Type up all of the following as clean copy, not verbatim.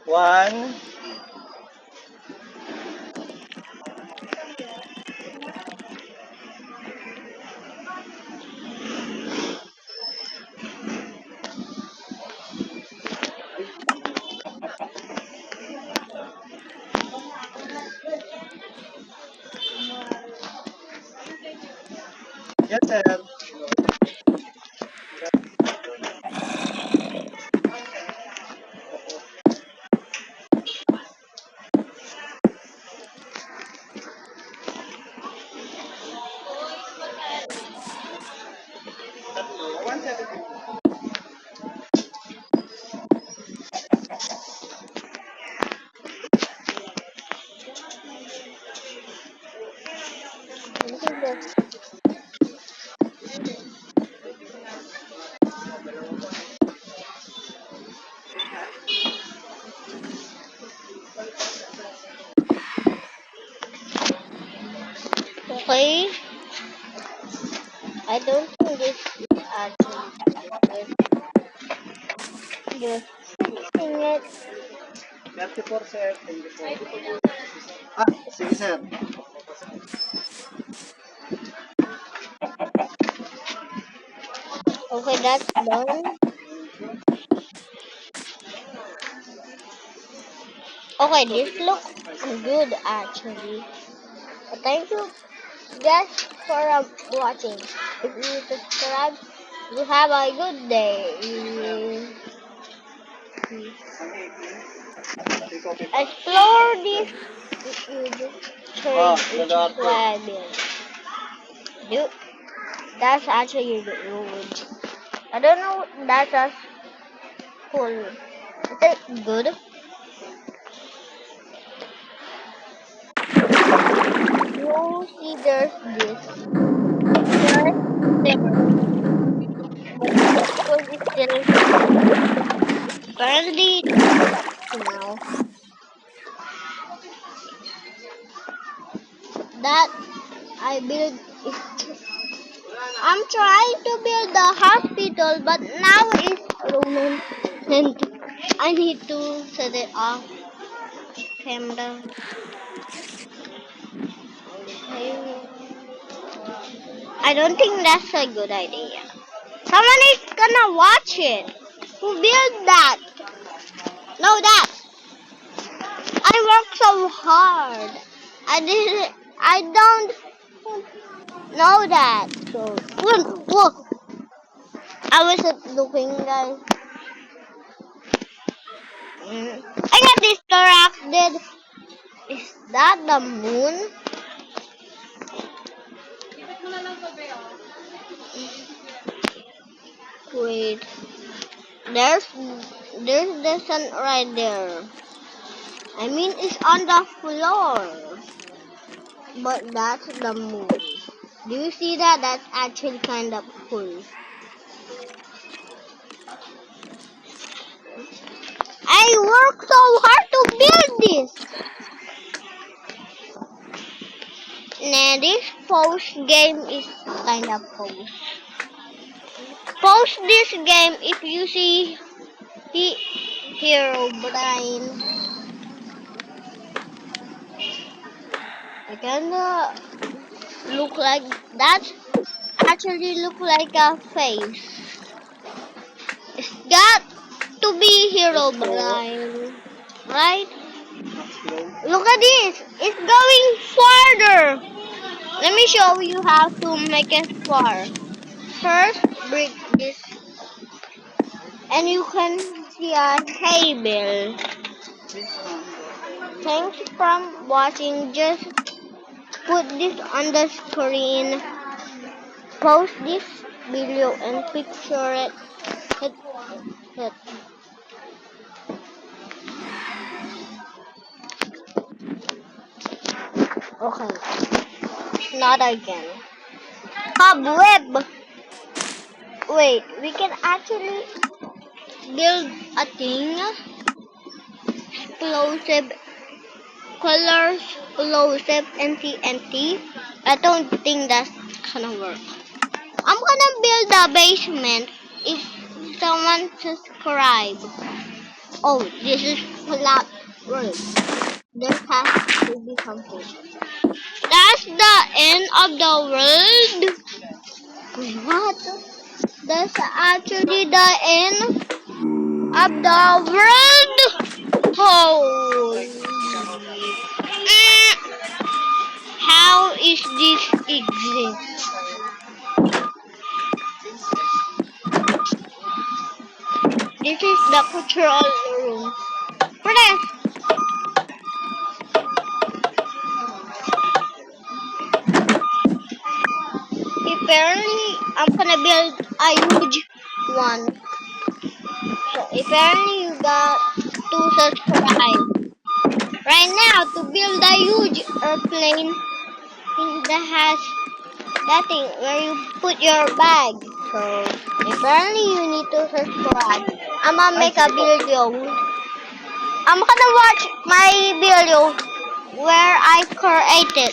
One. Yes, sir. Tatlo. 170. Okay, I don't think this is actually just fixing it. 34, sir. Thank you, sir. Ah, sige, sir. Okay, that's done. Okay, this looks good actually. Thank you guys for watching. If you subscribe, you have a good day. Explore this Ah, trade nag-arte. wagon. Dude, that's actually good. I don't know. That's a cool. Is it good? You see, there's this. There's there. But this one is still apparently now that I build. I'm trying to build the hospital, but now it's ruined, and I need to set it off. Camera. I don't think that's a good idea. Someone is gonna watch it. Who built that? No, that. I worked so hard. I didn't. I don't know that. So, whoa. I wasn't looking, guys. I got distracted. Is that the moon? Wait. There's there's the sun right there. I mean, it's on the floor. But that's the moon. Do you see that? That's actually kind of cool. I worked so hard to build this. Nah, this post game is kind of post. Post this game if you see Hero Brian. I kinda look like that. Actually, look like a face. It's got to be Hero Let's go. Brian, right? Let's go. Look at this. It's going farther. Let me show you how to make it far. First, break this, and you can see a hay bale. Thanks for watching. Just put this on the screen. Post this video and picture it. Hit. Okay. Not again. Cobweb. Wait, we can actually build a thing. Explosive colors, explosive and TNT. I don't think that's gonna work. I'm gonna build a basement if someone subscribe. Oh, this is flat road. There has to be something. That's the end of the world? What? That's actually the end of the world? Oh. How is this exist? This is the control room. Press. Apparently, I'm gonna build a huge one. So apparently, you got to subscribe. Right now, to build a huge airplane that has that thing where you put your bag. So apparently, you need to subscribe. I'm gonna make a video. I'm gonna watch my video where I created.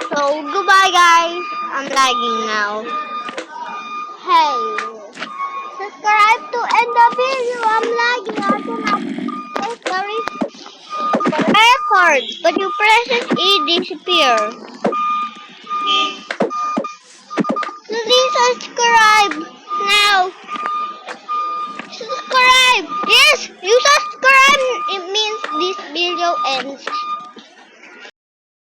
So goodbye guys. I'm lagging now. Hey, subscribe to end the video. I'm lagging. I cannot take the record. But you press it, it disappears. Please subscribe.